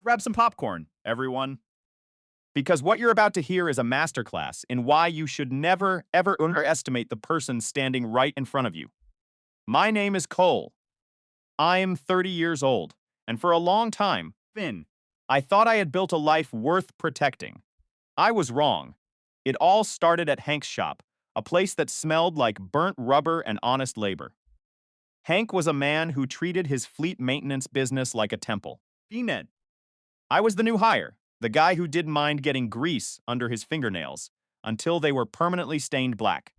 Grab some popcorn, everyone. Because what you're about to hear is a masterclass in why you should never, ever underestimate the person standing right in front of you. My name is Cole. I am 30 years old, and for a long time, Finn, I thought I had built a life worth protecting. I was wrong. It all started at Hank's shop, a place that smelled like burnt rubber and honest labor. Hank was a man who treated his fleet maintenance business like a temple. Ned. I was the new hire, the guy who didn't mind getting grease under his fingernails until they were permanently stained black.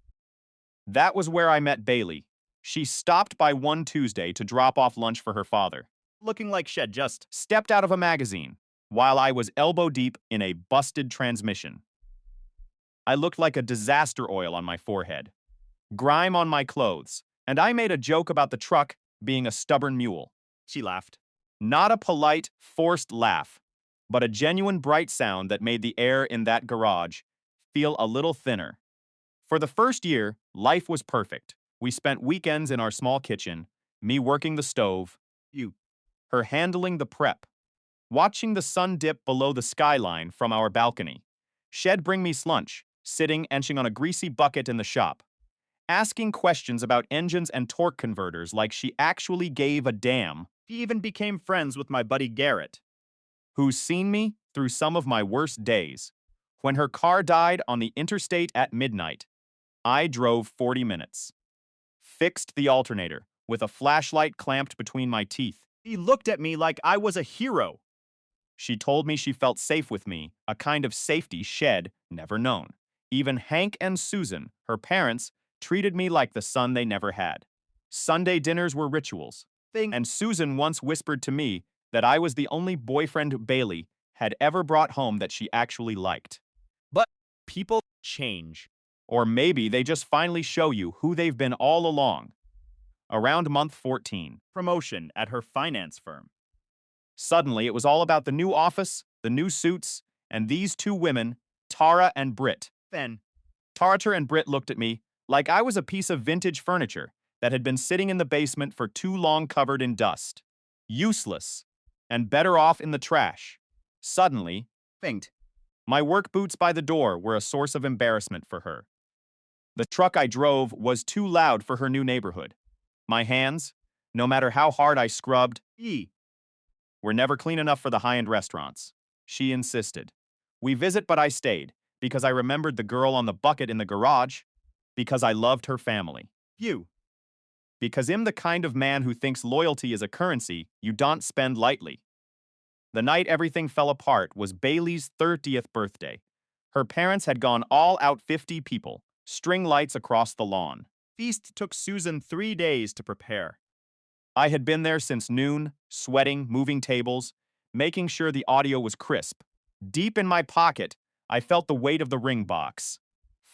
That was where I met Bailey. She stopped by one Tuesday to drop off lunch for her father, looking like she'd just stepped out of a magazine, while I was elbow deep in a busted transmission. I looked like a disaster oil on my forehead, grime on my clothes, and I made a joke about the truck being a stubborn mule. She laughed. Not a polite, forced laugh, but a genuine bright sound that made the air in that garage feel a little thinner. For the first year, life was perfect. We spent weekends in our small kitchen, me working the stove, you, her handling the prep, watching the sun dip below the skyline from our balcony. She'd bring me lunch, sitting etching on a greasy bucket in the shop, asking questions about engines and torque converters like she actually gave a damn. She even became friends with my buddy Garrett, who's seen me through some of my worst days. When her car died on the interstate at midnight, I drove 40 minutes, fixed the alternator with a flashlight clamped between my teeth. She looked at me like I was a hero. She told me she felt safe with me, a kind of safety she'd never known. Even Hank and Susan, her parents, treated me like the son they never had. Sunday dinners were rituals, and Susan once whispered to me that I was the only boyfriend Bailey had ever brought home that she actually liked. But people change. Or maybe they just finally show you who they've been all along. Around month 14, promotion at her finance firm. Suddenly, it was all about the new office, the new suits, and these two women, Tara and Britt. Then, Tara and Britt looked at me like I was a piece of vintage furniture that had been sitting in the basement for too long covered in dust. Useless, and better off in the trash. Suddenly, Finked. My work boots by the door were a source of embarrassment for her. The truck I drove was too loud for her new neighborhood. My hands, no matter how hard I scrubbed, were never clean enough for the high-end restaurants. She insisted. We visit, but I stayed, because I remembered the girl on the bucket in the garage, because I loved her family. You. Because I'm the kind of man who thinks loyalty is a currency you don't spend lightly. The night everything fell apart was Bailey's 30th birthday. Her parents had gone all out 50 people, string lights across the lawn. Feast took Susan 3 days to prepare. I had been there since noon, sweating, moving tables, making sure the audio was crisp. Deep in my pocket, I felt the weight of the ring box.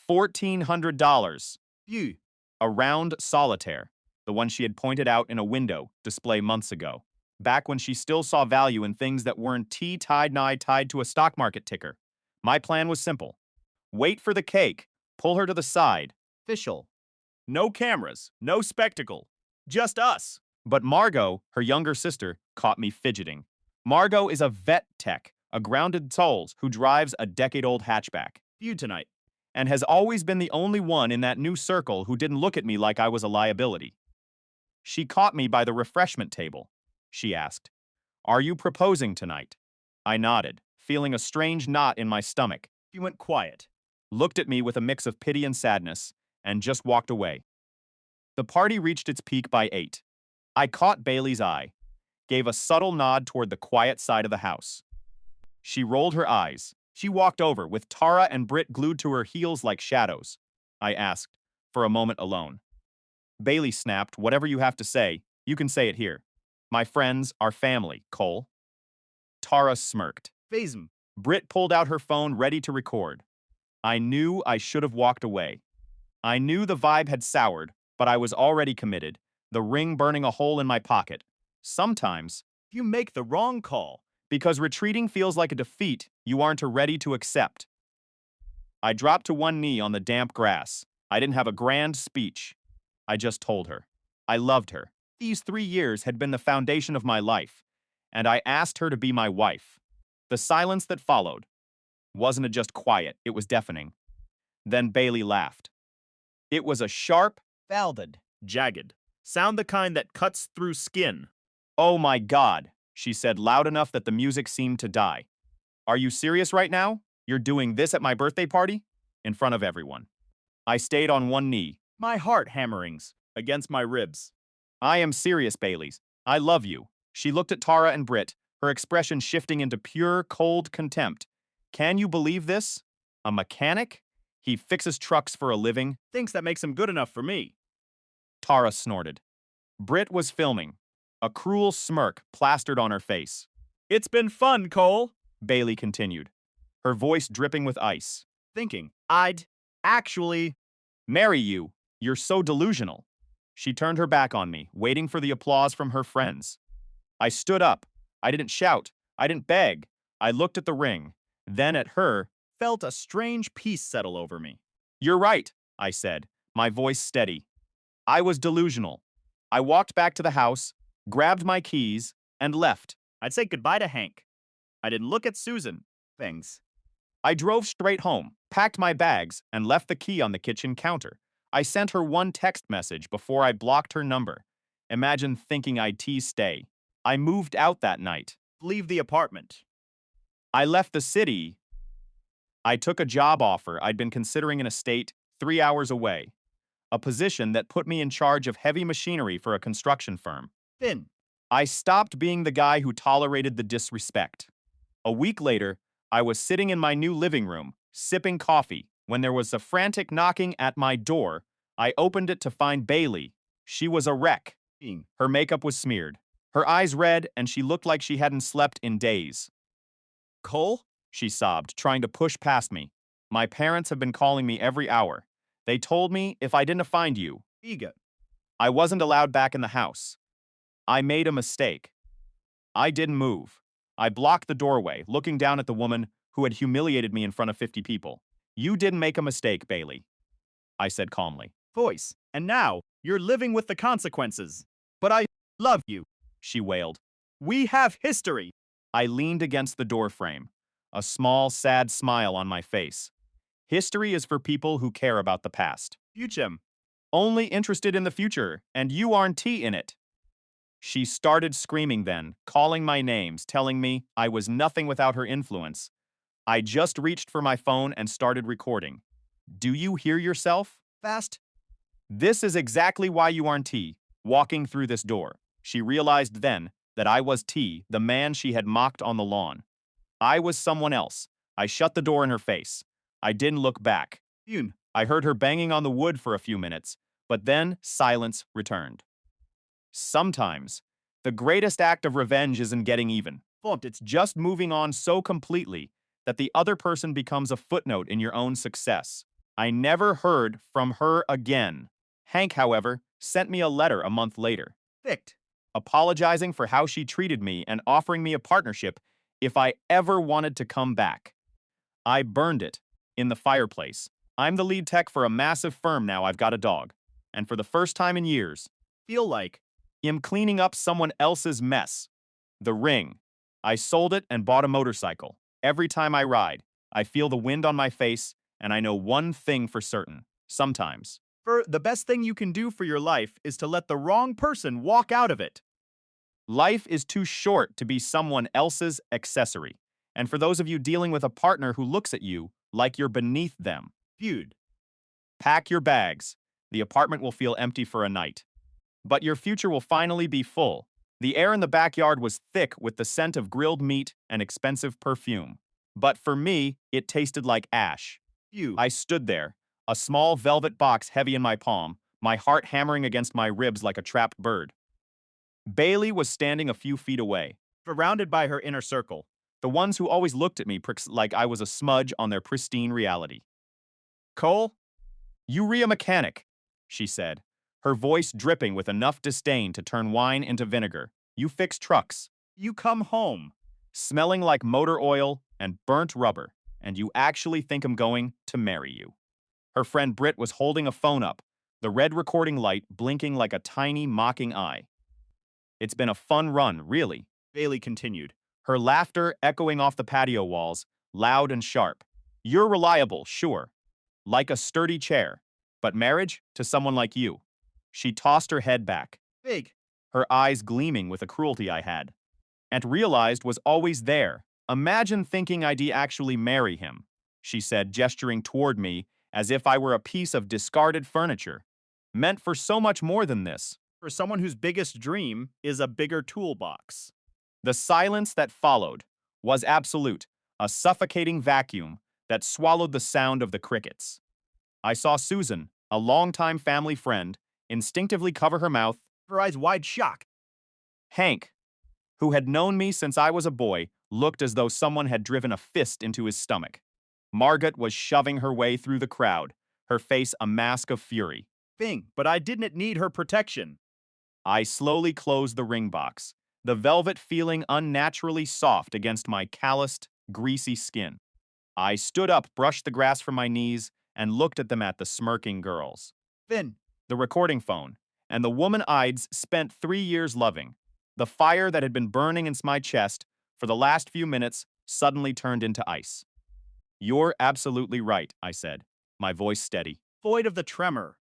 $1,400. Phew. A round solitaire, the one she had pointed out in a window display months ago, back when she still saw value in things that weren't tied to a stock market ticker. My plan was simple. Wait for the cake, pull her to the side. Official. No cameras, no spectacle, just us. But Margot, her younger sister, caught me fidgeting. Margot is a vet tech, a grounded soul who drives a decade-old hatchback. Viewed tonight. And has always been the only one in that new circle who didn't look at me like I was a liability. She caught me by the refreshment table. She asked, "Are you proposing tonight?" I nodded, feeling a strange knot in my stomach. She went quiet, looked at me with a mix of pity and sadness, and just walked away. The party reached its peak by 8. I caught Bailey's eye, gave a subtle nod toward the quiet side of the house. She rolled her eyes. She walked over, with Tara and Britt glued to her heels like shadows. I asked, for a moment alone. Bailey snapped, "Whatever you have to say, you can say it here. My friends are family, Cole." Tara smirked. Phasm. Britt pulled out her phone, ready to record. I knew I should have walked away. I knew the vibe had soured, but I was already committed, the ring burning a hole in my pocket. Sometimes, you make the wrong call, because retreating feels like a defeat you aren't ready to accept. I dropped to one knee on the damp grass. I didn't have a grand speech. I just told her. I loved her. These 3 years had been the foundation of my life, and I asked her to be my wife. The silence that followed wasn't just quiet, it was deafening. Then Bailey laughed. It was a sharp, Valid. jagged sound, the kind that cuts through skin. Oh my God, she said loud enough that the music seemed to die. Are you serious right now? You're doing this at my birthday party? In front of everyone. I stayed on one knee, my heart hammerings against my ribs. I am serious, Baileys. I love you. She looked at Tara and Britt, her expression shifting into pure, cold contempt. Can you believe this? A mechanic? He fixes trucks for a living? Thinks that makes him good enough for me. Tara snorted. Britt was filming, a cruel smirk plastered on her face. It's been fun, Cole, Bailey continued, her voice dripping with ice. Thinking, I'd actually marry you. You're so delusional. She turned her back on me, waiting for the applause from her friends. I stood up. I didn't shout. I didn't beg. I looked at the ring, then at her, felt a strange peace settle over me. You're right, I said, my voice steady. I was delusional. I walked back to the house, grabbed my keys, and left. I'd say goodbye to Hank. I didn't look at Susan. Things. I drove straight home, packed my bags, and left the key on the kitchen counter. I sent her one text message before I blocked her number. Imagine thinking I'd stay. I moved out that night. Leave the apartment. I left the city. I took a job offer I'd been considering in a state 3 hours away. A position that put me in charge of heavy machinery for a construction firm. Then, I stopped being the guy who tolerated the disrespect. A week later, I was sitting in my new living room, sipping coffee, when there was a frantic knocking at my door. I opened it to find Bailey. She was a wreck. Her makeup was smeared, her eyes red, and she looked like she hadn't slept in days. Cole? She sobbed, trying to push past me. My parents have been calling me every hour. They told me if I didn't find you, I wasn't allowed back in the house. I made a mistake. I didn't move. I blocked the doorway, looking down at the woman who had humiliated me in front of 50 people. You didn't make a mistake, Bailey, I said calmly. Voice, and now you're living with the consequences. But I love you, she wailed. We have history. I leaned against the doorframe, a small, sad smile on my face. History is for people who care about the past. Future. Only interested in the future, and you aren't in it. She started screaming then, calling my names, telling me I was nothing without her influence. I just reached for my phone and started recording. Do you hear yourself? Fast. This is exactly why you aren't walking through this door. She realized then that I was the man she had mocked on the lawn. I was someone else. I shut the door in her face. I didn't look back. I heard her banging on the wood for a few minutes, but then silence returned. Sometimes, the greatest act of revenge isn't getting even. It's just moving on so completely that the other person becomes a footnote in your own success. I never heard from her again. Hank, however, sent me a letter a month later. Thick. Apologizing for how she treated me and offering me a partnership if I ever wanted to come back. I burned it in the fireplace. I'm the lead tech for a massive firm now. I've got a dog. And for the first time in years, feel like I'm cleaning up someone else's mess. The ring. I sold it and bought a motorcycle. Every time I ride, I feel the wind on my face, and I know one thing for certain. Sometimes, the best thing you can do for your life is to let the wrong person walk out of it. Life is too short to be someone else's accessory. And for those of you dealing with a partner who looks at you like you're beneath them, pack your bags. The apartment will feel empty for a night. But your future will finally be full. The air in the backyard was thick with the scent of grilled meat and expensive perfume. But for me, it tasted like ash. I stood there, a small velvet box heavy in my palm, my heart hammering against my ribs like a trapped bird. Bailey was standing a few feet away, surrounded by her inner circle, the ones who always looked at me like I was a smudge on their pristine reality. Cole, you a mechanic, she said, her voice dripping with enough disdain to turn wine into vinegar. You fix trucks. You come home, smelling like motor oil and burnt rubber, and you actually think I'm going to marry you. Her friend Britt was holding a phone up, the red recording light blinking like a tiny mocking eye. It's been a fun run, really, Bailey continued, her laughter echoing off the patio walls, loud and sharp. You're reliable, sure, like a sturdy chair, but marriage to someone like you. She tossed her head back, big, her eyes gleaming with a cruelty I had, and realized was always there. Imagine thinking I'd actually marry him, she said, gesturing toward me as if I were a piece of discarded furniture, meant for so much more than this. For someone whose biggest dream is a bigger toolbox. The silence that followed was absolute, a suffocating vacuum that swallowed the sound of the crickets. I saw Susan, a longtime family friend, instinctively cover her mouth, her eyes wide shock. Hank, who had known me since I was a boy, looked as though someone had driven a fist into his stomach. Margot was shoving her way through the crowd, her face a mask of fury. But I didn't need her protection. I slowly closed the ring box, the velvet feeling unnaturally soft against my calloused, greasy skin. I stood up, brushed the grass from my knees, and looked at them at the smirking girls. Finn, the recording phone, and the woman I'd spent 3 years loving. The fire that had been burning in my chest for the last few minutes suddenly turned into ice. You're absolutely right, I said, my voice steady, void of the tremor.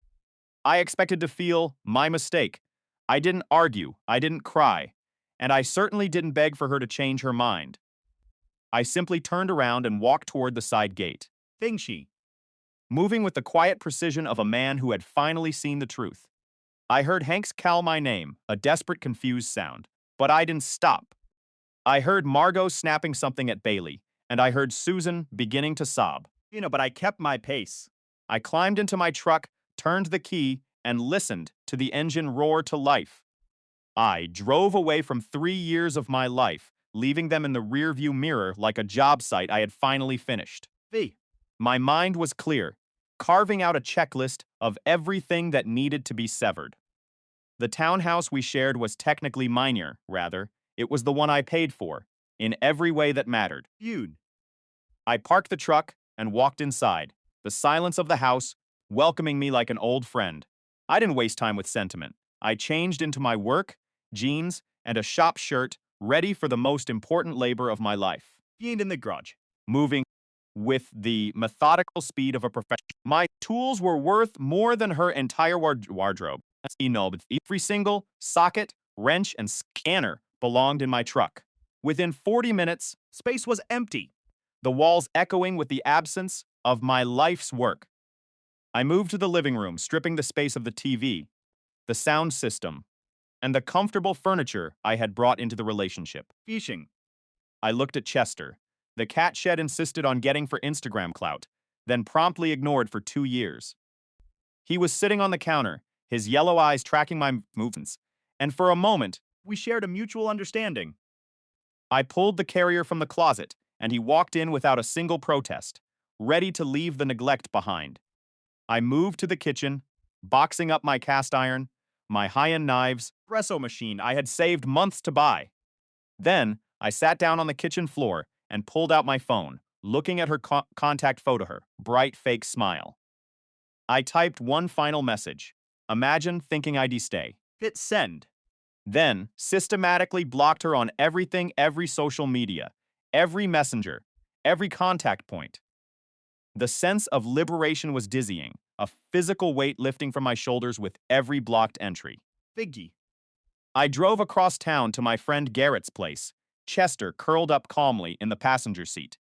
I expected to feel my mistake. I didn't argue, I didn't cry, and I certainly didn't beg for her to change her mind. I simply turned around and walked toward the side gate. Fingshi, moving with the quiet precision of a man who had finally seen the truth. I heard Hank's call my name, a desperate, confused sound, but I didn't stop. I heard Margot snapping something at Bailey, and I heard Susan beginning to sob. But I kept my pace. I climbed into my truck, turned the key, and listened to the engine roar to life. I drove away from 3 years of my life, leaving them in the rearview mirror like a job site I had finally finished. My mind was clear, carving out a checklist of everything that needed to be severed. The townhouse we shared was technically mine, rather. It was the one I paid for, in every way that mattered. I parked the truck and walked inside, the silence of the house welcoming me like an old friend. I didn't waste time with sentiment. I changed into my work, jeans, and a shop shirt, ready for the most important labor of my life. Being in the garage, moving with the methodical speed of a professional. My tools were worth more than her entire wardrobe. Every single socket, wrench, and scanner belonged in my truck. Within 40 minutes, space was empty, the walls echoing with the absence of my life's work. I moved to the living room, stripping the space of the TV, the sound system, and the comfortable furniture I had brought into the relationship. Fishing. I looked at Chester. The cat shed insisted on getting for Instagram clout, then promptly ignored for 2 years. He was sitting on the counter, his yellow eyes tracking my movements, and for a moment, we shared a mutual understanding. I pulled the carrier from the closet, and he walked in without a single protest, ready to leave the neglect behind. I moved to the kitchen, boxing up my cast iron, my high-end knives, espresso machine I had saved months to buy. Then, I sat down on the kitchen floor and pulled out my phone, looking at her contact photo, her bright fake smile. I typed one final message. Imagine thinking I'd stay. Hit send. Then, systematically blocked her on everything, every social media, every messenger, every contact point. The sense of liberation was dizzying, a physical weight lifting from my shoulders with every blocked entry. Biggie. I drove across town to my friend Garrett's place, Chester curled up calmly in the passenger seat.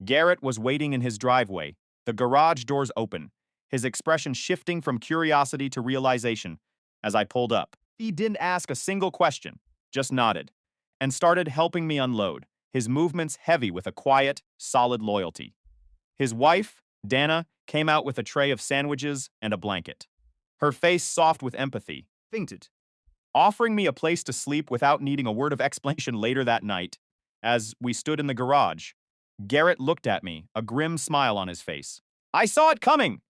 Garrett was waiting in his driveway, the garage doors open, his expression shifting from curiosity to realization as I pulled up. He didn't ask a single question, just nodded, and started helping me unload, his movements heavy with a quiet, solid loyalty. His wife, Dana, came out with a tray of sandwiches and a blanket. Her face soft with empathy, fainted, offering me a place to sleep without needing a word of explanation later that night. As we stood in the garage, Garrett looked at me, a grim smile on his face. I saw it coming!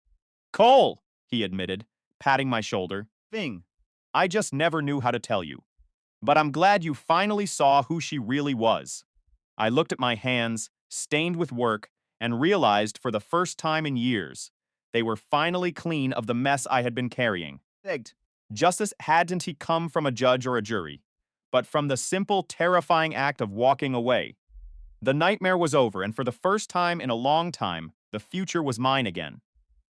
Cole, he admitted, patting my shoulder. I just never knew how to tell you. But I'm glad you finally saw who she really was. I looked at my hands, stained with work, and realized for the first time in years, they were finally clean of the mess I had been carrying. Justice hadn't he come from a judge or a jury, but from the simple, terrifying act of walking away. The nightmare was over, and for the first time in a long time, the future was mine again.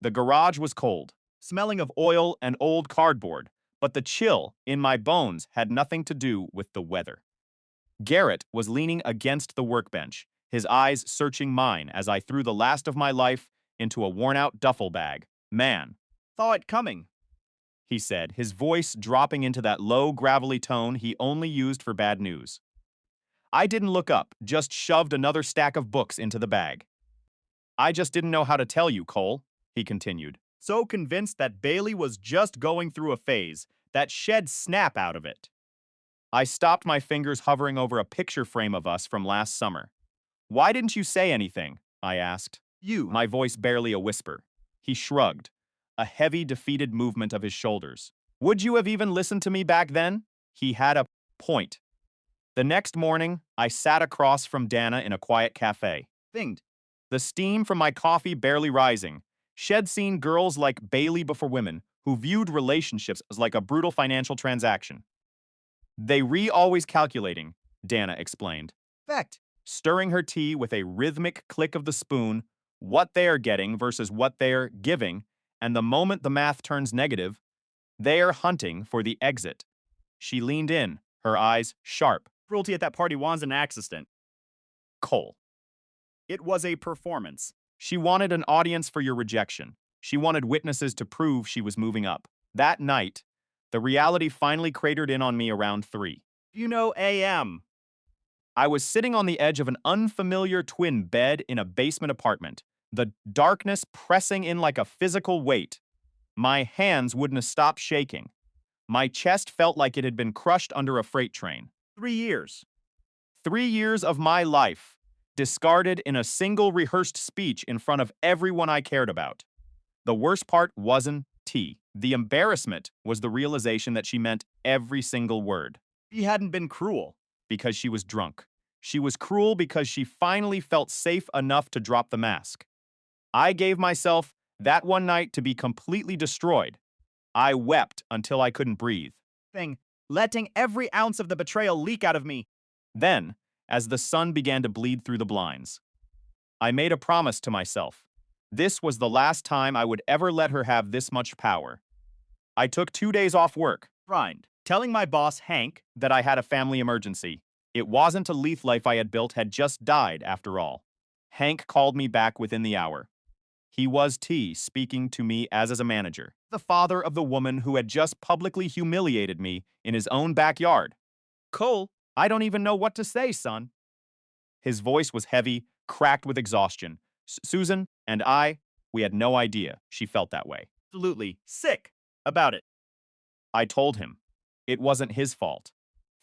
The garage was cold, smelling of oil and old cardboard, but the chill in my bones had nothing to do with the weather. Garrett was leaning against the workbench, his eyes searching mine as I threw the last of my life into a worn-out duffel bag. "Man, saw it coming," he said, his voice dropping into that low, gravelly tone he only used for bad news. I didn't look up, just shoved another stack of books into the bag. "I just didn't know how to tell you, Cole," he continued, so convinced that Bailey was just going through a phase that shed snap out of it. I stopped my fingers hovering over a picture frame of us from last summer. "Why didn't you say anything?" I asked. My voice barely a whisper. He shrugged, a heavy, defeated movement of his shoulders. "Would you have even listened to me back then?" He had a point. The next morning, I sat across from Dana in a quiet cafe. Thinged. The steam from my coffee barely rising. She'd seen girls like Bailey before women who viewed relationships as like a brutal financial transaction. "They always calculating," Dana explained. Fact. Stirring her tea with a rhythmic click of the spoon, what they are getting versus what they're giving, and the moment the math turns negative, they are hunting for the exit. She leaned in, her eyes sharp. "Cruelty at that party was an accident, Cole. It was a performance. She wanted an audience for your rejection. She wanted witnesses to prove she was moving up. That night, the reality finally cratered in on me around 3 a.m. I was sitting on the edge of an unfamiliar twin bed in a basement apartment, the darkness pressing in like a physical weight. My hands wouldn't have stopped shaking. My chest felt like it had been crushed under a freight train. 3 years. 3 years of my life, discarded in a single rehearsed speech in front of everyone I cared about. The worst part wasn't tea. The embarrassment was the realization that she meant every single word. She hadn't been cruel because she was drunk. She was cruel because she finally felt safe enough to drop the mask. I gave myself that one night to be completely destroyed. I wept until I couldn't breathe. Letting every ounce of the betrayal leak out of me. Then, as the sun began to bleed through the blinds, I made a promise to myself. This was the last time I would ever let her have this much power. I took 2 days off work, telling my boss, Hank, that I had a family emergency. It wasn't a leaf life I had built had just died, after all. Hank called me back within the hour. He was speaking to me as a manager, the father of the woman who had just publicly humiliated me in his own backyard. "Cole, I don't even know what to say, son." His voice was heavy, cracked with exhaustion. Susan and we had no idea she felt that way. Absolutely sick about it. I told him. It wasn't his fault.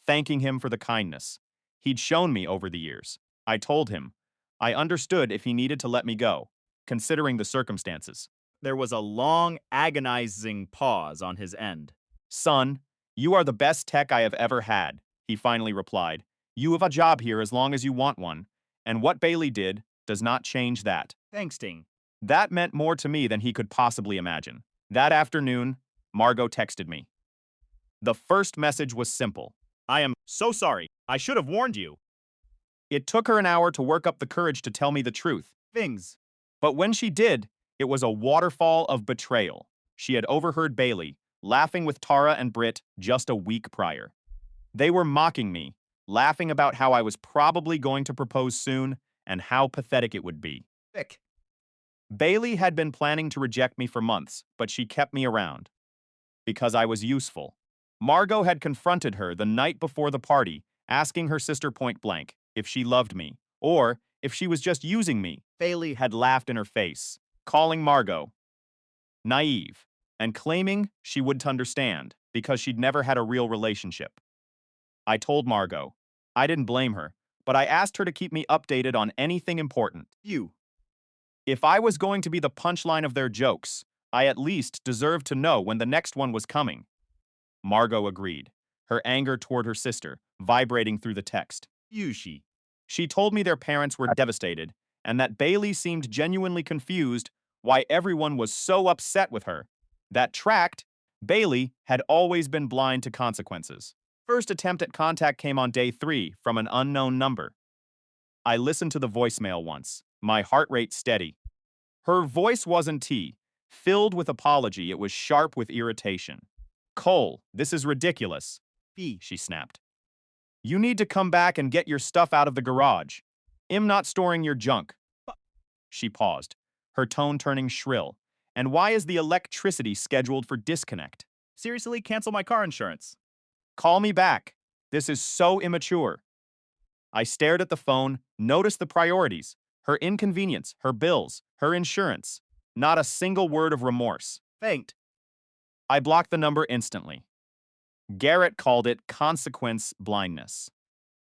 Thanking him for the kindness he'd shown me over the years. I told him I understood if he needed to let me go, considering the circumstances. There was a long, agonizing pause on his end. "Son, you are the best tech I have ever had," he finally replied. "You have a job here as long as you want one, and what Bailey did does not change that." Thanks, Ting. That meant more to me than he could possibly imagine. That afternoon, Margot texted me. The first message was simple. "I am so sorry. I should have warned you." It took her an hour to work up the courage to tell me the truth. But when she did, it was a waterfall of betrayal. She had overheard Bailey laughing with Tara and Britt just a week prior. They were mocking me, laughing about how I was probably going to propose soon and how pathetic it would be. Bailey had been planning to reject me for months, but she kept me around because I was useful. Margot had confronted her the night before the party, asking her sister point blank if she loved me, or if she was just using me. Bailey had laughed in her face, calling Margot naive, and claiming she wouldn't understand because she'd never had a real relationship. I told Margot. I didn't blame her, but I asked her to keep me updated on anything important. If I was going to be the punchline of their jokes, I at least deserved to know when the next one was coming. Margot agreed, her anger toward her sister vibrating through the text. She told me their parents were devastated and that Bailey seemed genuinely confused why everyone was so upset with her. That tracked, Bailey had always been blind to consequences. First attempt at contact came on day 3 from an unknown number. I listened to the voicemail once, my heart rate steady. Her voice wasn't filled with apology, it was sharp with irritation. Cole, this is ridiculous. She snapped. You need to come back and get your stuff out of the garage. I'm not storing your junk. She paused, her tone turning shrill. And why is the electricity scheduled for disconnect? Seriously, cancel my car insurance. Call me back. This is so immature. I stared at the phone, noticed the priorities. Her inconvenience, her bills, her insurance. Not a single word of remorse. Faint. I blocked the number instantly. Garrett called it consequence blindness.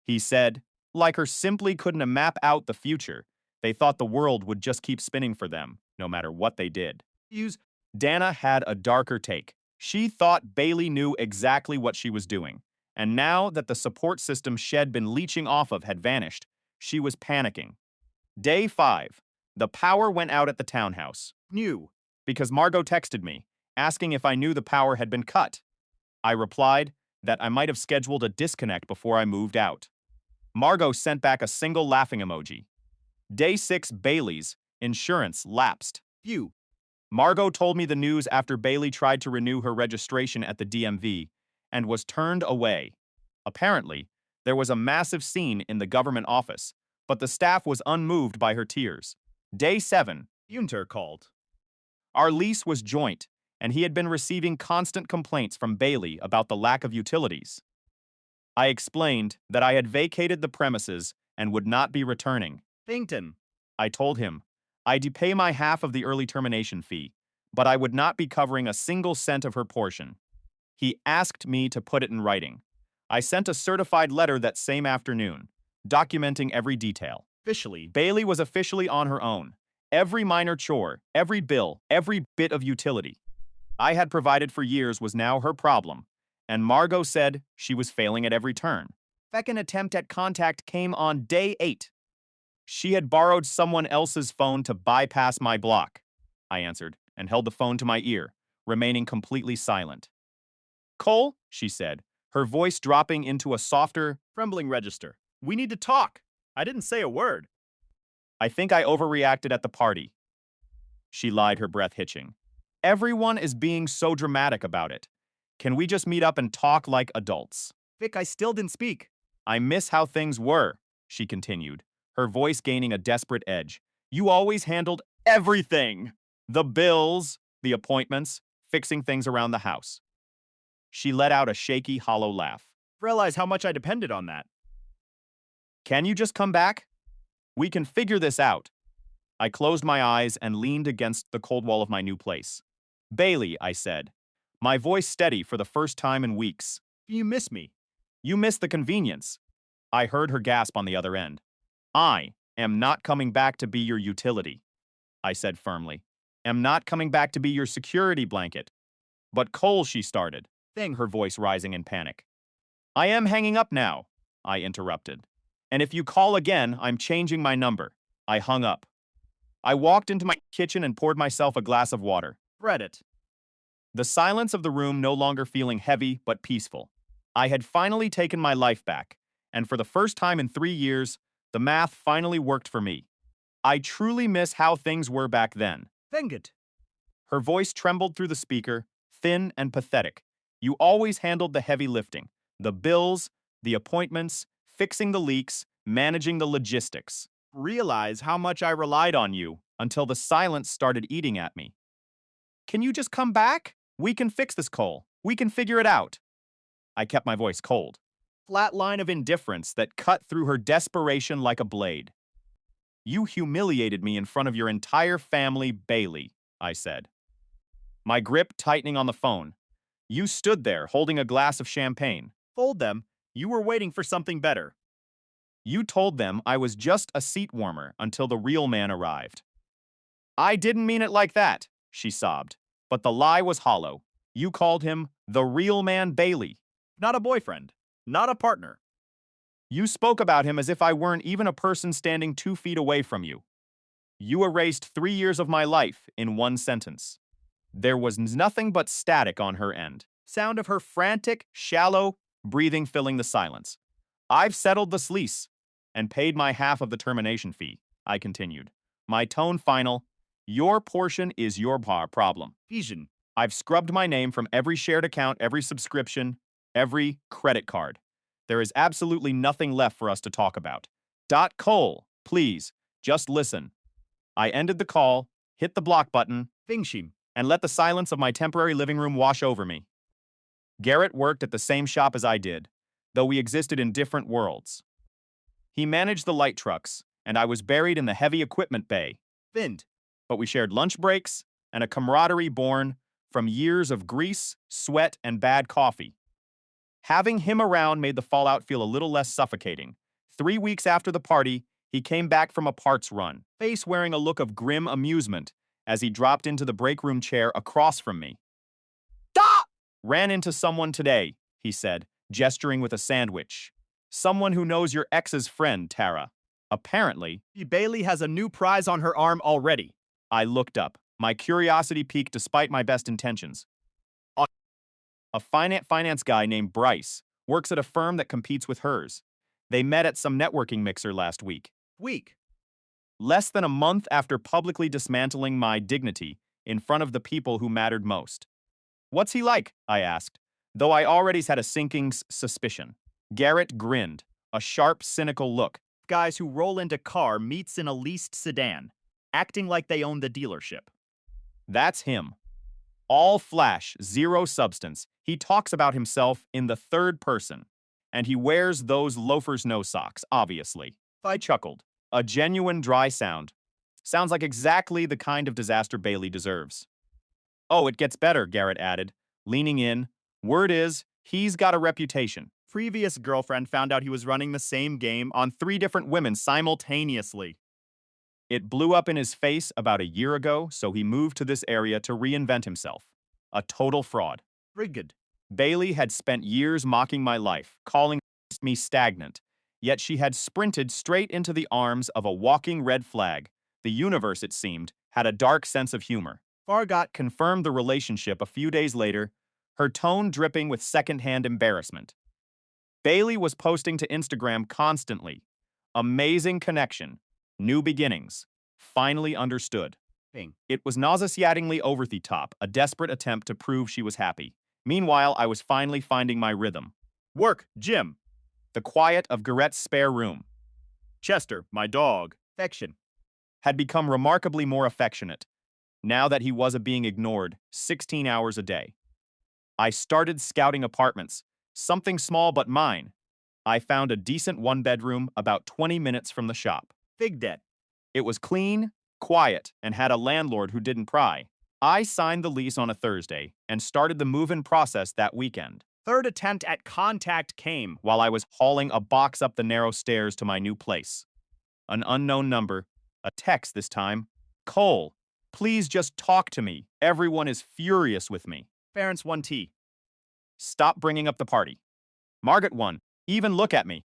He said, like her simply couldn't map out the future. They thought the world would just keep spinning for them, no matter what they did. Dana had a darker take. She thought Bailey knew exactly what she was doing. And now that the support system she'd been leeching off of had vanished, she was panicking. Day 5. The power went out at the townhouse. Because Margot texted me, asking if I knew the power had been cut. I replied that I might have scheduled a disconnect before I moved out. Margot sent back a single laughing emoji. Day 6, Bailey's insurance lapsed. Margot told me the news after Bailey tried to renew her registration at the DMV and was turned away. Apparently, there was a massive scene in the government office, but the staff was unmoved by her tears. Day 7, Hunter called. Our lease was joint, and he had been receiving constant complaints from Bailey about the lack of utilities. I explained that I had vacated the premises and would not be returning. I told him I'd pay my half of the early termination fee, but I would not be covering a single cent of her portion. He asked me to put it in writing. I sent a certified letter that same afternoon, documenting every detail. Bailey was officially on her own. Every minor chore, every bill, every bit of utility I had provided for years was now her problem, and Margot said she was failing at every turn. Second attempt at contact came on day 8. She had borrowed someone else's phone to bypass my block, I answered, and held the phone to my ear, remaining completely silent. Cole, she said, her voice dropping into a softer, trembling register. We need to talk. I didn't say a word. I think I overreacted at the party. She lied, her breath hitching. Everyone is being so dramatic about it. Can we just meet up and talk like adults? Vic, I still didn't speak. I miss how things were, she continued, her voice gaining a desperate edge. You always handled everything. The bills, the appointments, fixing things around the house. She let out a shaky, hollow laugh. Realize how much I depended on that. Can you just come back? We can figure this out. I closed my eyes and leaned against the cold wall of my new place. Bailey, I said, my voice steady for the first time in weeks. You miss me. You miss the convenience. I heard her gasp on the other end. I am not coming back to be your utility, I said firmly. Am not coming back to be your security blanket. But Cole, she started, her voice rising in panic. I am hanging up now, I interrupted. And if you call again, I'm changing my number. I hung up. I walked into my kitchen and poured myself a glass of water. Read it. The silence of the room no longer feeling heavy but peaceful. I had finally taken my life back, and for the first time in 3 years, the math finally worked for me. I truly miss how things were back then. Think it. Her voice trembled through the speaker, thin and pathetic. You always handled the heavy lifting, the bills, the appointments, fixing the leaks, managing the logistics. Realize how much I relied on you until the silence started eating at me. Can you just come back? We can fix this, Cole. We can figure it out. I kept my voice cold. Flat line of indifference that cut through her desperation like a blade. You humiliated me in front of your entire family, Bailey, I said. My grip tightening on the phone. You stood there holding a glass of champagne. Told them you were waiting for something better. You told them I was just a seat warmer until the real man arrived. I didn't mean it like that, she sobbed. But the lie was hollow. You called him the real man Bailey. Not a boyfriend. Not a partner. You spoke about him as if I weren't even a person standing 2 feet away from you. You erased 3 years of my life in one sentence. There was nothing but static on her end. Sound of her frantic, shallow breathing filling the silence. I've settled the lease and paid my half of the termination fee, I continued. My tone final, your portion is your problem. Vision. I've scrubbed my name from every shared account, every subscription, every credit card. There is absolutely nothing left for us to talk about. Cole, please, just listen. I ended the call, hit the block button, Fingshim, and let the silence of my temporary living room wash over me. Garrett worked at the same shop as I did, though we existed in different worlds. He managed the light trucks, and I was buried in the heavy equipment bay, Vind. But we shared lunch breaks and a camaraderie born from years of grease, sweat, and bad coffee. Having him around made the fallout feel a little less suffocating. 3 weeks after the party, he came back from a parts run, face wearing a look of grim amusement as he dropped into the break room chair across from me. Stop! Ran into someone today, he said, gesturing with a sandwich. Someone who knows your ex's friend, Tara. Apparently, Bailey has a new prize on her arm already. I looked up. My curiosity piqued despite my best intentions. A finance guy named Bryce works at a firm that competes with hers. They met at some networking mixer last week. Less than a month after publicly dismantling my dignity in front of the people who mattered most. What's he like? I asked, though I already had a sinking suspicion. Garrett grinned, a sharp, cynical look. Guys who roll into car meets in a leased sedan, acting like they own the dealership. That's him. All flash, zero substance. He talks about himself in the third person, and he wears those loafers no socks, obviously. I chuckled. A genuine dry sound. Sounds like exactly the kind of disaster Bailey deserves. Oh, it gets better, Garrett added, leaning in. Word is, he's got a reputation. Previous girlfriend found out he was running the same game on 3 different women simultaneously. It blew up in his face about a year ago, so he moved to this area to reinvent himself. A total fraud. Rigged. Bailey had spent years mocking my life, calling me stagnant, yet she had sprinted straight into the arms of a walking red flag. The universe, it seemed, had a dark sense of humor. Fargot confirmed the relationship a few days later, her tone dripping with secondhand embarrassment. Bailey was posting to Instagram constantly. Amazing connection. New beginnings. Finally understood. It was nauseatingly over the top, a desperate attempt to prove she was happy. Meanwhile, I was finally finding my rhythm. Work, gym. The quiet of Garrett's spare room. Chester, my dog, affection, had become remarkably more affectionate, now that he was being ignored 16 hours a day. I started scouting apartments, something small but mine. I found a decent one-bedroom about 20 minutes from the shop. Big debt. It was clean, quiet, and had a landlord who didn't pry. I signed the lease on a Thursday and started the move-in process that weekend. Third attempt at contact came while I was hauling a box up the narrow stairs to my new place. An unknown number, a text this time. Cole, please just talk to me. Everyone is furious with me. Parents 1T. Stop bringing up the party. Margaret 1. Even look at me.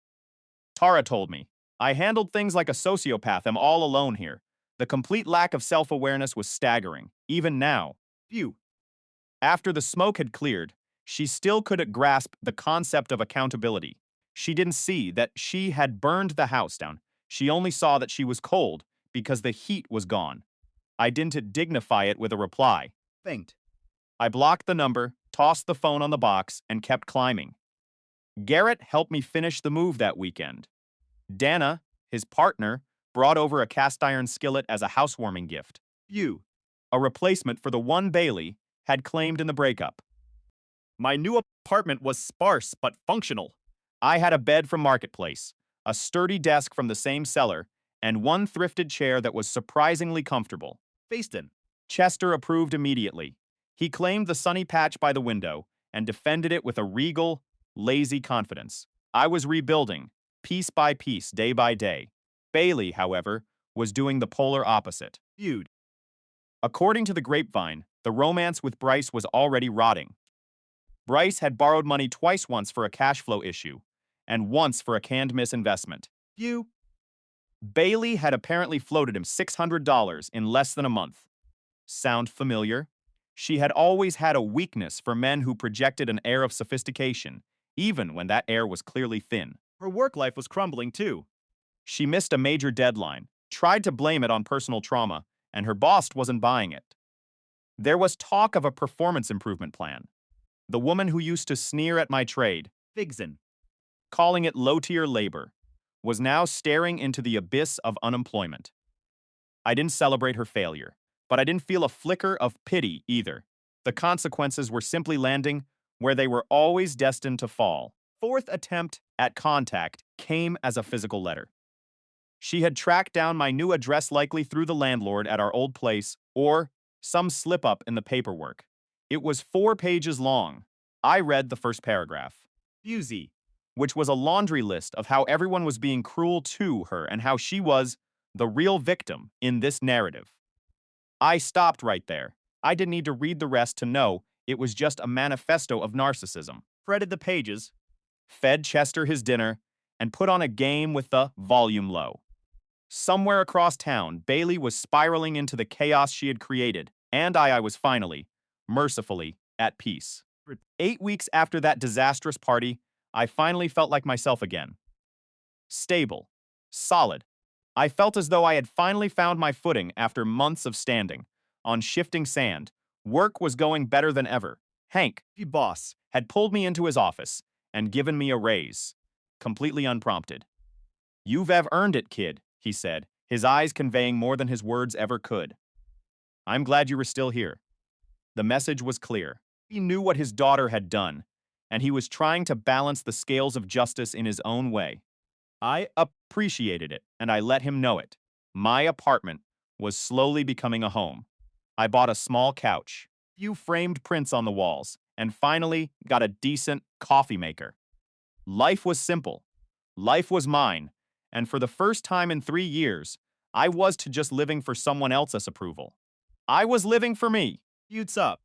Tara told me. I handled things like a sociopath. I'm all alone here. The complete lack of self-awareness was staggering, even now. Phew. After the smoke had cleared, she still couldn't grasp the concept of accountability. She didn't see that she had burned the house down. She only saw that she was cold because the heat was gone. I didn't dignify it with a reply. Thanked. I blocked the number, tossed the phone on the box, and kept climbing. Garrett helped me finish the move that weekend. Dana, his partner, brought over a cast iron skillet as a housewarming gift. Phew. A replacement for the one Bailey had claimed in the breakup. My new apartment was sparse but functional. I had a bed from Marketplace, a sturdy desk from the same seller, and one thrifted chair that was surprisingly comfortable. Faiston. Chester approved immediately. He claimed the sunny patch by the window and defended it with a regal, lazy confidence. I was rebuilding, piece by piece, day by day. Bailey, however, was doing the polar opposite. Feud. According to the grapevine, the romance with Bryce was already rotting. Bryce had borrowed money twice, once for a cash flow issue, and once for a canned miss investment. Phew. Bailey had apparently floated him $600 in less than a month. Sound familiar? She had always had a weakness for men who projected an air of sophistication, even when that air was clearly thin. Her work life was crumbling too. She missed a major deadline, tried to blame it on personal trauma, and her boss wasn't buying it. There was talk of a performance improvement plan. The woman who used to sneer at my trade, Figson, calling it low-tier labor, was now staring into the abyss of unemployment. I didn't celebrate her failure, but I didn't feel a flicker of pity either. The consequences were simply landing where they were always destined to fall. Fourth attempt at contact came as a physical letter. She had tracked down my new address, likely through the landlord at our old place or some slip-up in the paperwork. It was 4 pages long. I read the first paragraph. Fusey, which was a laundry list of how everyone was being cruel to her and how she was the real victim in this narrative. I stopped right there. I didn't need to read the rest to know it was just a manifesto of narcissism. Threaded the pages, fed Chester his dinner, and put on a game with the volume low. Somewhere across town, Bailey was spiraling into the chaos she had created, and I was finally, mercifully, at peace. 8 weeks after that disastrous party, I finally felt like myself again. Stable. Solid. I felt as though I had finally found my footing after months of standing on shifting sand. Work was going better than ever. Hank, the boss, had pulled me into his office and given me a raise, completely unprompted. "You've earned it, kid," he said, his eyes conveying more than his words ever could. "I'm glad you were still here." The message was clear. He knew what his daughter had done, and he was trying to balance the scales of justice in his own way. I appreciated it, and I let him know it. My apartment was slowly becoming a home. I bought a small couch, few framed prints on the walls, and finally got a decent coffee maker. Life was simple. Life was mine, and for the first time in 3 years, I was to just living for someone else's approval. I was living for me. You'd up.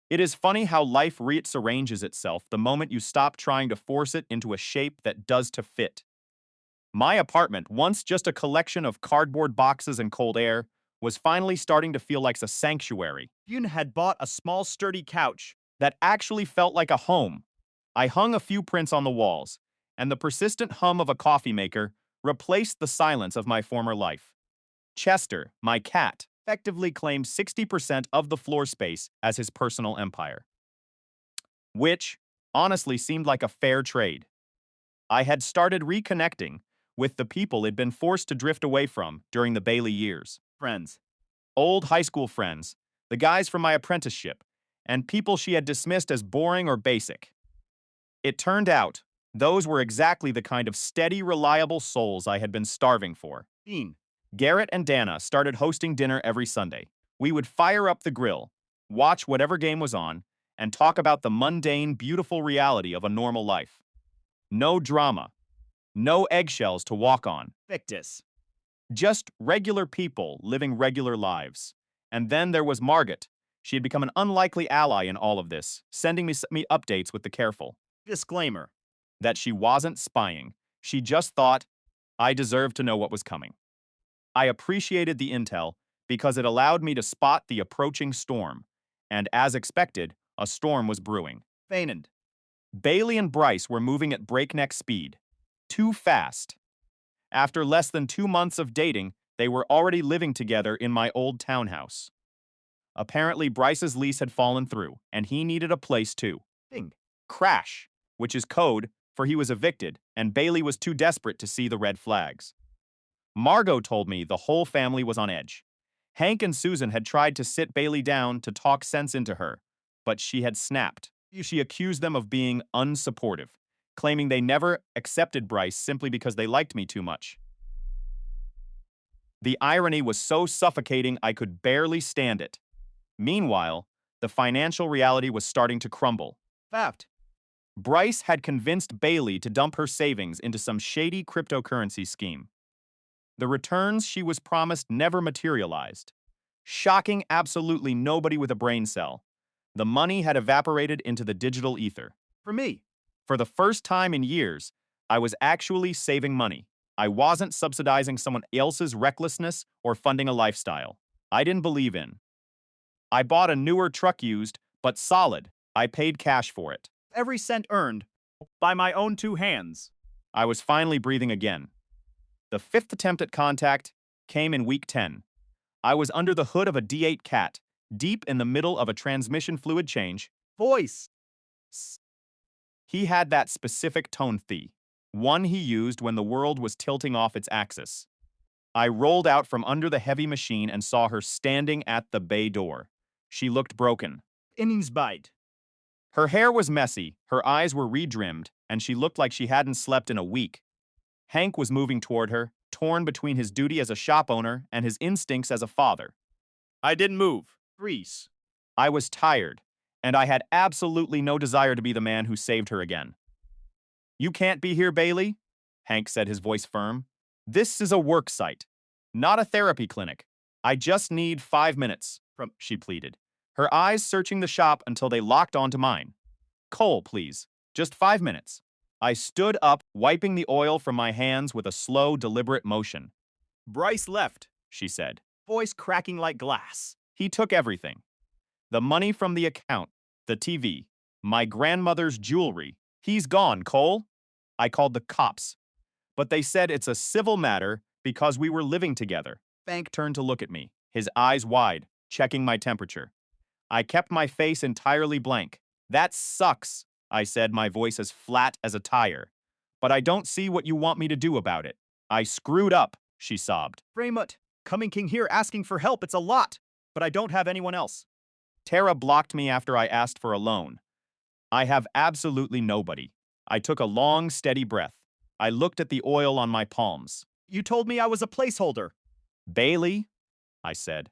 It is funny how life rearranges itself the moment you stop trying to force it into a shape that does to fit. My apartment, once just a collection of cardboard boxes and cold air, was finally starting to feel like a sanctuary. Yun had bought a small sturdy couch that actually felt like a home. I hung a few prints on the walls, and the persistent hum of a coffee maker replaced the silence of my former life. Chester, my cat, effectively claimed 60% of the floor space as his personal empire, which honestly seemed like a fair trade. I had started reconnecting with the people I'd been forced to drift away from during the Bailey years. Friends. Old high school friends, the guys from my apprenticeship, and people she had dismissed as boring or basic. It turned out, those were exactly the kind of steady, reliable souls I had been starving for. Garrett and Dana started hosting dinner every Sunday. We would fire up the grill, watch whatever game was on, and talk about the mundane, beautiful reality of a normal life. No drama. No eggshells to walk on. Fictus. Just regular people living regular lives. And then there was Margaret. She had become an unlikely ally in all of this, sending me updates with the careful disclaimer that she wasn't spying. She just thought I deserved to know what was coming. I appreciated the intel because it allowed me to spot the approaching storm, and as expected, a storm was brewing. Fainand. Bailey and Bryce were moving at breakneck speed. Too fast. After less than 2 months of dating, they were already living together in my old townhouse. Apparently, Bryce's lease had fallen through, and he needed a place too. Crash, which is code for he was evicted, and Bailey was too desperate to see the red flags. Margot told me the whole family was on edge. Hank and Susan had tried to sit Bailey down to talk sense into her, but she had snapped. She accused them of being unsupportive, claiming they never accepted Bryce simply because they liked me too much. The irony was so suffocating I could barely stand it. Meanwhile, the financial reality was starting to crumble. Fact. Bryce had convinced Bailey to dump her savings into some shady cryptocurrency scheme. The returns she was promised never materialized. Shocking absolutely nobody with a brain cell. The money had evaporated into the digital ether. For me, for the first time in years, I was actually saving money. I wasn't subsidizing someone else's recklessness or funding a lifestyle I didn't believe in. I bought a newer truck used, but solid. I paid cash for it. Every cent earned by my own two hands. I was finally breathing again. The fifth attempt at contact came in week 10. I was under the hood of a D8 cat, deep in the middle of a transmission fluid change. Voice. He had that specific tone one he used when the world was tilting off its axis. I rolled out from under the heavy machine and saw her standing at the bay door. She looked broken. Innings bite. Her hair was messy, her eyes were redrimmed, and she looked like she hadn't slept in a week. Hank was moving toward her, torn between his duty as a shop owner and his instincts as a father. I didn't move. Grease. I was tired, and I had absolutely no desire to be the man who saved her again. You can't be here, Bailey, Hank said, his voice firm. This is a work site, not a therapy clinic. I just need 5 minutes, she pleaded, her eyes searching the shop until they locked onto mine. Cole, please, just 5 minutes. I stood up, wiping the oil from my hands with a slow, deliberate motion. Bryce left, she said, voice cracking like glass. He took everything. The money from the account, the TV, my grandmother's jewelry. He's gone, Cole. I called the cops, but they said it's a civil matter because we were living together. Hank turned to look at me, his eyes wide, checking my temperature. I kept my face entirely blank. That sucks, I said, my voice as flat as a tire. But I don't see what you want me to do about it. I screwed up, she sobbed. Raymond, coming king here asking for help, it's a lot, but I don't have anyone else. Tara blocked me after I asked for a loan. I have absolutely nobody. I took a long, steady breath. I looked at the oil on my palms. You told me I was a placeholder. Bailey, I said.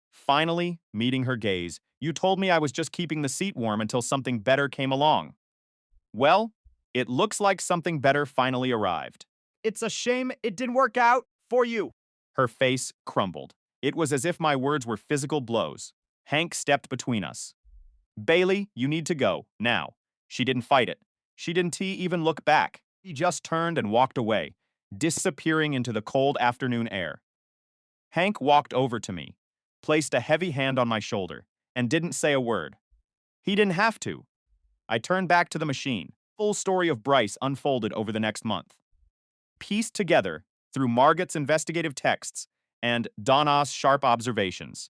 Finally, meeting her gaze, you told me I was just keeping the seat warm until something better came along. Well, it looks like something better finally arrived. It's a shame it didn't work out for you. Her face crumbled. It was as if my words were physical blows. Hank stepped between us. Bailey, you need to go, now. She didn't fight it. She didn't even look back. He just turned and walked away, disappearing into the cold afternoon air. Hank walked over to me, placed a heavy hand on my shoulder, and didn't say a word. He didn't have to. I turned back to the machine. Full story of Bryce unfolded over the next month. Pieced together through Margot's investigative texts and Donna's sharp observations.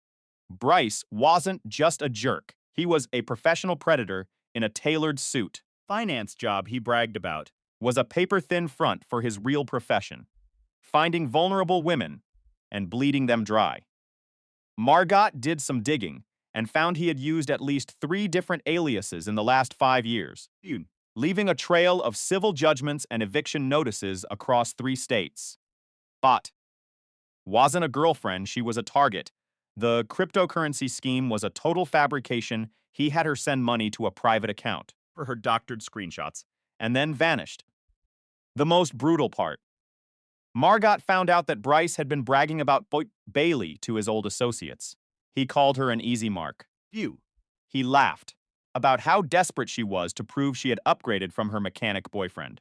Bryce wasn't just a jerk. He was a professional predator in a tailored suit. Finance job he bragged about was a paper-thin front for his real profession. Finding vulnerable women and bleeding them dry. Margot did some digging and found he had used at least 3 different aliases in the last 5 years, leaving a trail of civil judgments and eviction notices across 3 states. But wasn't a girlfriend, she was a target. The cryptocurrency scheme was a total fabrication. He had her send money to a private account for her doctored screenshots and then vanished. The most brutal part. Margot found out that Bryce had been bragging about Bailey to his old associates. He called her an easy mark. He laughed about how desperate she was to prove she had upgraded from her mechanic boyfriend,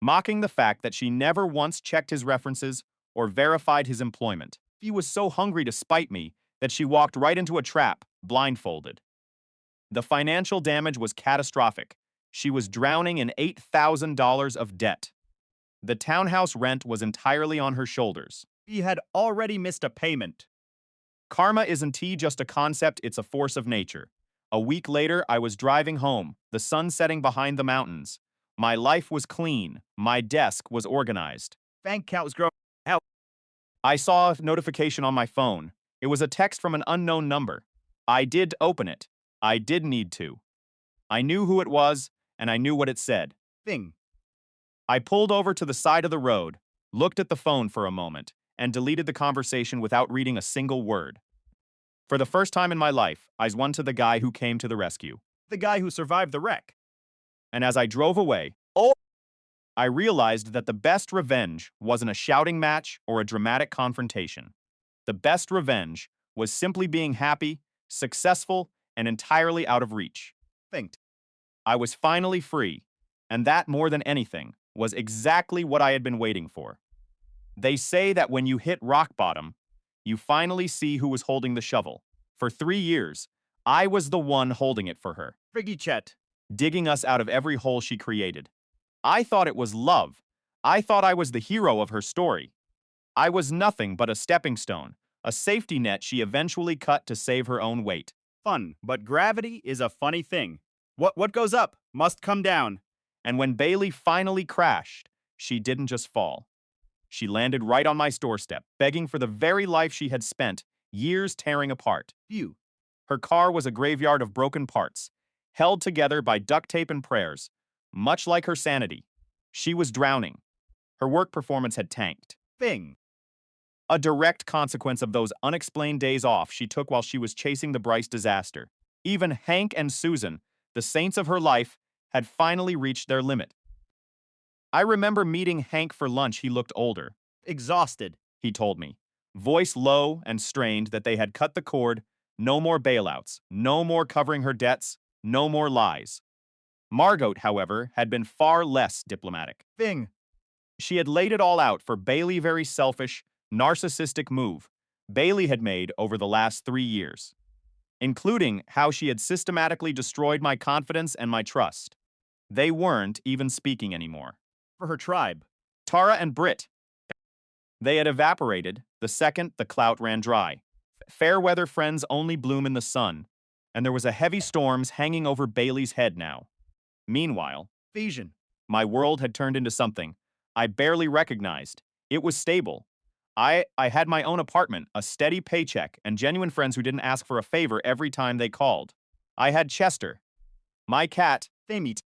mocking the fact that she never once checked his references or verified his employment. She was so hungry to spite me that she walked right into a trap, blindfolded. The financial damage was catastrophic. She was drowning in $8,000 of debt. The townhouse rent was entirely on her shoulders. He had already missed a payment. Karma isn't just a concept, it's a force of nature. A week later, I was driving home, the sun setting behind the mountains. My life was clean. My desk was organized. Bank account was growing. Help. I saw a notification on my phone. It was a text from an unknown number. I did open it. I did need to. I knew who it was, and I knew what it said. Thing. I pulled over to the side of the road, looked at the phone for a moment, and deleted the conversation without reading a single word. For the first time in my life, I won to the guy who came to the rescue. The guy who survived the wreck. And as I drove away, I realized that the best revenge wasn't a shouting match or a dramatic confrontation. The best revenge was simply being happy, successful, and entirely out of reach. I was finally free, and that, more than anything, was exactly what I had been waiting for. They say that when you hit rock bottom, you finally see who was holding the shovel. For 3 years, I was the one holding it for her. Friggy Chet. digging us out of every hole she created. I thought it was love. I thought I was the hero of her story. I was nothing but a stepping stone, a safety net she eventually cut to save her own weight. Fun, but gravity is a funny thing. What goes up must come down. And when Bailey finally crashed, she didn't just fall. She landed right on my doorstep, begging for the very life she had spent years tearing apart. Phew. Her car was a graveyard of broken parts, held together by duct tape and prayers, much like her sanity. She was drowning. Her work performance had tanked. Thing. A direct consequence of those unexplained days off she took while she was chasing the Bryce disaster. Even Hank and Susan, the saints of her life, had finally reached their limit. I remember meeting Hank for lunch. He looked older, Exhausted. he told me, voice low and strained that they had cut the cord, no more bailouts, no more covering her debts, no more lies. Margot, however, had been far less diplomatic. Thing. She had laid it all out for Bailey very selfish, narcissistic move Bailey had made over the last 3 years, including how she had systematically destroyed my confidence and my trust. They weren't even speaking anymore. For her tribe. Tara and Britt. They had evaporated the second the clout ran dry. Fair weather friends only bloom in the sun, and there was a heavy storms hanging over Bailey's head now. Meanwhile, Vision. my world had turned into something I barely recognized. It was stable. I had my own apartment, a steady paycheck, and genuine friends who didn't ask for a favor every time they called. I had Chester, my cat. They meet.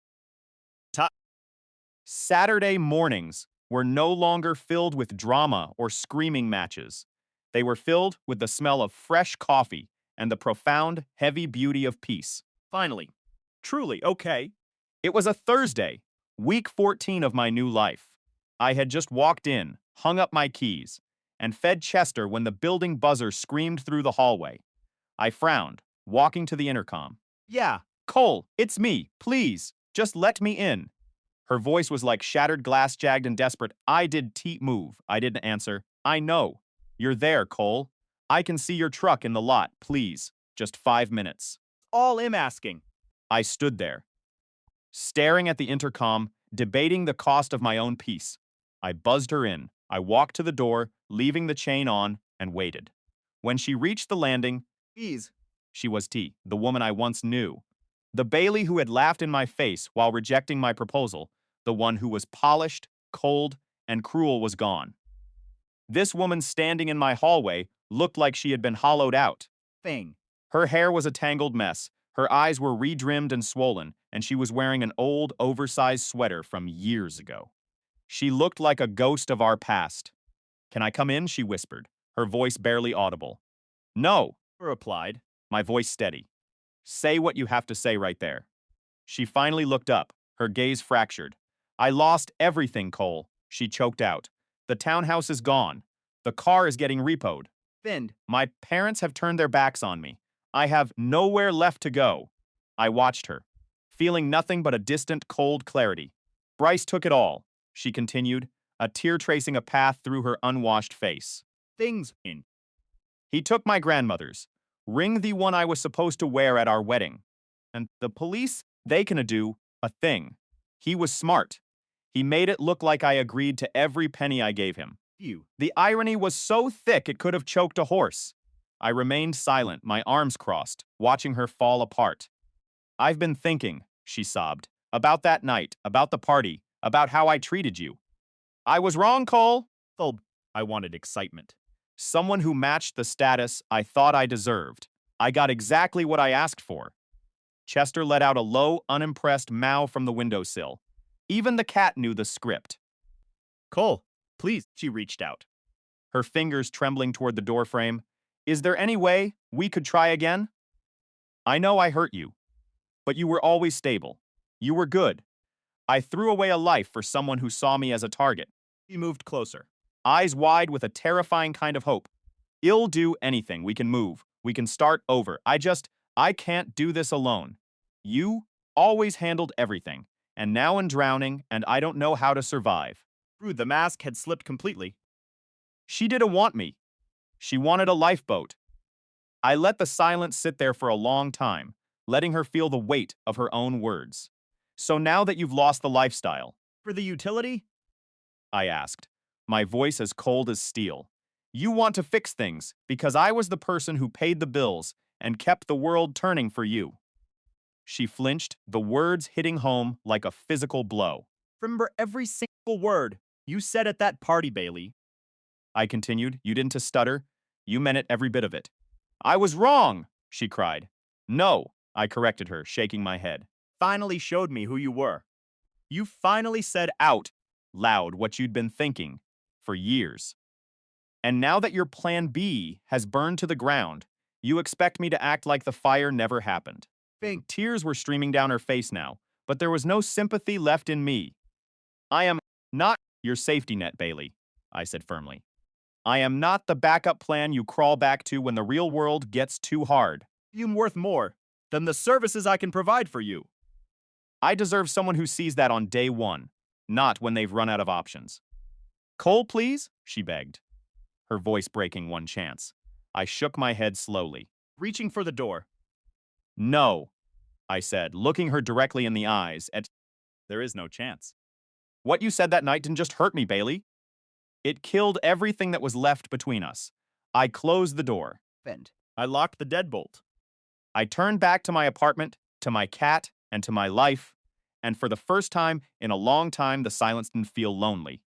Saturday mornings were no longer filled with drama or screaming matches. They were filled with the smell of fresh coffee and the profound, heavy beauty of peace. Finally. Truly, okay. It was a Thursday, week 14 of my new life. I had just walked in, hung up my keys, and fed Chester when the building buzzer screamed through the hallway. I frowned, walking to the intercom. Yeah. Cole, it's me, please, just let me in. Her voice was like shattered glass, jagged and desperate. I did move. I didn't answer. I know. You're there, Cole. I can see your truck in the lot, please. Just 5 minutes. All I'm asking. I stood there, staring at the intercom, debating the cost of my own peace. I buzzed her in. I walked to the door, leaving the chain on, and waited. When she reached the landing, Ease. she was the woman I once knew. The Bailey who had laughed in my face while rejecting my proposal, the one who was polished, cold, and cruel was gone. This woman standing in my hallway looked like she had been hollowed out. Thing. Her hair was a tangled mess, her eyes were redrimmed and swollen, and she was wearing an old, oversized sweater from years ago. She looked like a ghost of our past. Can I come in? She whispered, her voice barely audible. No, I replied. my voice steady. Say what you have to say right there. She finally looked up, her gaze fractured. I lost everything, Cole, she choked out. The townhouse is gone. The car is getting repoed. Finned. My parents have turned their backs on me. I have nowhere left to go. I watched her, feeling nothing but a distant, cold clarity. Bryce took it all, she continued, a tear tracing a path through her unwashed face. Things in. He took my grandmother's, ring the one I was supposed to wear at our wedding. And the police, they can do a thing. He was smart. He made it look like I agreed to every penny I gave him. You. The irony was so thick it could have choked a horse. I remained silent, my arms crossed, watching her fall apart. I've been thinking, she sobbed, about that night, about the party, about how I treated you. I was wrong, Cole. Thulb. I wanted excitement. Someone who matched the status I thought I deserved. I got exactly what I asked for. Chester let out a low, unimpressed meow from the windowsill. Even the cat knew the script. Cole, please. She reached out. Her fingers trembling toward the doorframe. Is there any way we could try again? I know I hurt you, but you were always stable. You were good. I threw away a life for someone who saw me as a target. He moved closer. Eyes wide with a terrifying kind of hope. I'll do anything. We can move. We can start over. I can't do this alone. You always handled everything, and now I'm drowning, and I don't know how to survive. Through the mask had slipped completely. She didn't want me. She wanted a lifeboat. I let the silence sit there for a long time, letting her feel the weight of her own words. So now that you've lost the lifestyle, For the utility? I asked, my voice as cold as steel. You want to fix things because I was the person who paid the bills and kept the world turning for you. She flinched, the words hitting home like a physical blow. Remember every single word you said at that party, Bailey. I continued, you didn't stutter. You meant it, every bit of it. I was wrong, she cried. No, I corrected her, shaking my head. Finally showed me who you were. You finally said out Loud what you'd been thinking for years. And now that your plan B has burned to the ground, you expect me to act like the fire never happened. Think. Tears were streaming down her face now, but there was no sympathy left in me. I am not your safety net, Bailey, I said firmly. I am not the backup plan you crawl back to when the real world gets too hard. You're worth more than the services I can provide for you. I deserve someone who sees that on day one, not when they've run out of options. Cole, please, she begged, her voice breaking one chance. I shook my head slowly. Reaching for the door. No, I said, looking her directly in the eyes. There is no chance. What you said that night didn't just hurt me, Bailey. It killed everything that was left between us. I closed the door. I locked the deadbolt. I turned back to my apartment, to my cat, and to my life, and for the first time in a long time, the silence didn't feel lonely.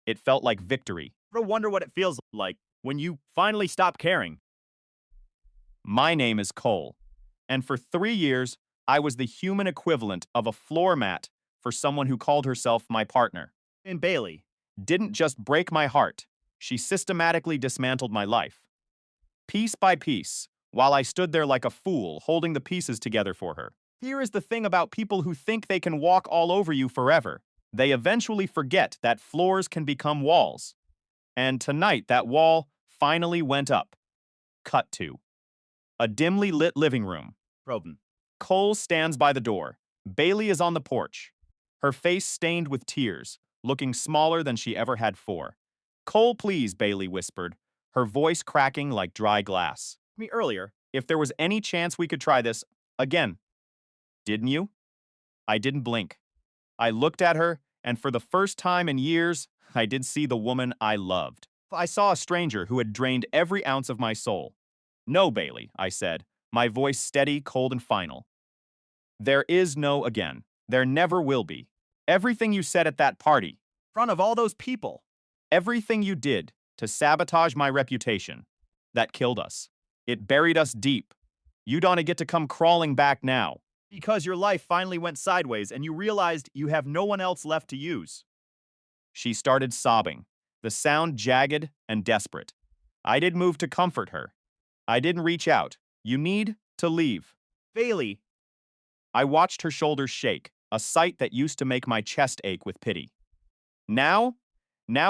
It felt like victory. I wonder what it feels like when you finally stop caring. My name is Cole, and for 3 years, I was the human equivalent of a floor mat for someone who called herself my partner. And Bailey. Didn't just break my heart, she systematically dismantled my life. Piece by piece, while I stood there like a fool, holding the pieces together for her. Here is the thing about people who think they can walk all over you forever. They eventually forget that floors can become walls. And tonight, that wall finally went up. Cut to a dimly lit living room. Proben. Cole stands by the door. Bailey is on the porch, her face stained with tears, looking smaller than she ever had before. Cole, please, Bailey whispered, her voice cracking like dry glass. Me earlier. If there was any chance we could try this again. Didn't you? I didn't blink. I looked at her, and for the first time in years, I did see the woman I loved. I saw a stranger who had drained every ounce of my soul. No, Bailey, I said, my voice steady, cold, and final. There is no again. There never will be. Everything you said at that party, In front of all those people. everything you did to sabotage my reputation, that killed us. It buried us deep. You don't get to come crawling back now. Because your life finally went sideways and you realized you have no one else left to use. She started sobbing, the sound jagged and desperate. I didn't move to comfort her. I didn't reach out. You need to leave. Bailey. I watched her shoulders shake, a sight that used to make my chest ache with pity. Now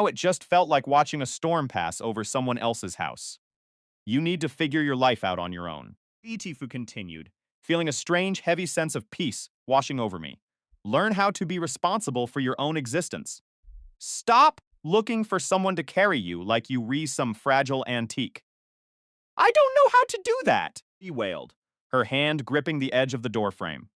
it just felt like watching a storm pass over someone else's house. You need to figure your life out on your own. Itifu continued. Feeling a strange, heavy sense of peace washing over me. Learn how to be responsible for your own existence. Stop looking for someone to carry you like you re some fragile antique. I don't know how to do that, He wailed. her hand gripping the edge of the doorframe.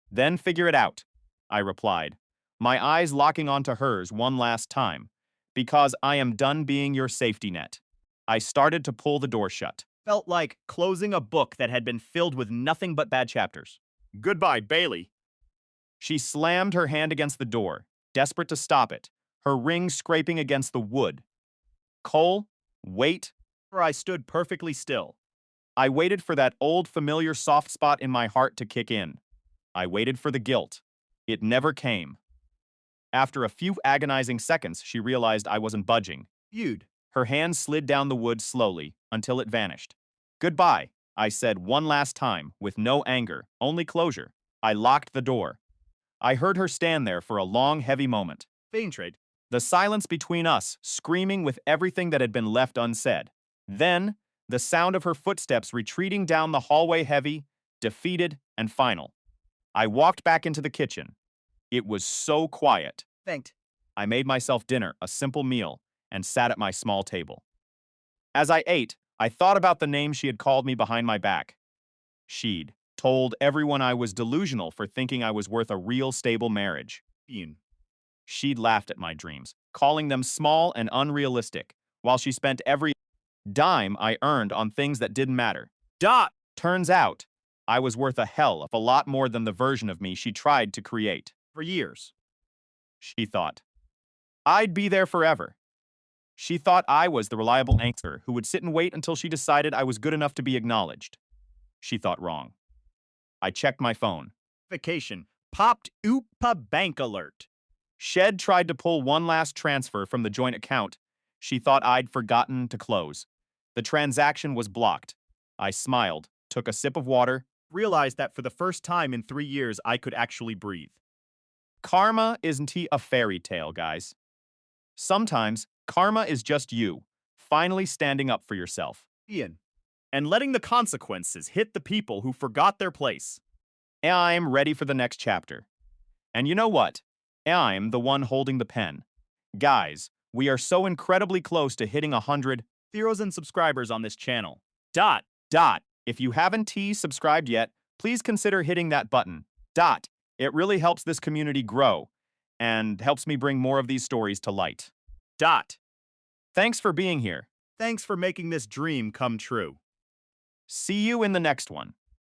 Then figure it out, I replied, my eyes locking onto hers one last time, because I am done being your safety net. I started to pull the door shut. Felt like closing a book that had been filled with nothing but bad chapters. Goodbye, Bailey. She slammed her hand against the door, desperate to stop it, her ring scraping against the wood. Cole, wait. I stood perfectly still. I waited for that old familiar soft spot in my heart to kick in. I waited for the guilt. It never came. After a few agonizing seconds, she realized I wasn't budging. You'd. Her hand slid down the wood slowly until it vanished. Goodbye, I said one last time, with no anger, only closure. I locked the door. I heard her stand there for a long, heavy moment. Vein trade. The silence between us, screaming with everything that had been left unsaid. Then, the sound of her footsteps retreating down the hallway, heavy, defeated, and final. I walked back into the kitchen. It was so quiet. Thanked. I made myself dinner, a simple meal, and sat at my small table. As I ate, I thought about the name she had called me behind my back. She'd Told everyone I was delusional for thinking I was worth a real stable marriage. Ian. She'd laughed at my dreams, calling them small and unrealistic, while she spent every dime I earned on things that didn't matter. Dot. Turns out, I was worth a hell of a lot more than the version of me she tried to create. For years. She thought. I'd be there forever. She thought I was the reliable anchor who would sit and wait until she decided I was good enough to be acknowledged. She thought wrong. I checked my phone. Vacation. Popped Oopa bank alert. Shed tried to pull one last transfer from the joint account she thought I'd forgotten to close. The transaction was blocked. I smiled, took a sip of water. Realized that for the first time in 3 years, I could actually breathe. Karma isn't he a fairy tale, guys? Sometimes, karma is just you, finally standing up for yourself. Ian. And letting the consequences hit the people who forgot their place. I'm ready for the next chapter. And you know what? I'm the one holding the pen. Guys, we are so incredibly close to hitting 100 Zeros and subscribers on this channel. dot. If you haven't subscribed yet, please consider hitting that button. It really helps this community grow and helps me bring more of these stories to light. Thanks for being here. Thanks for making this dream come true. See you in the next one.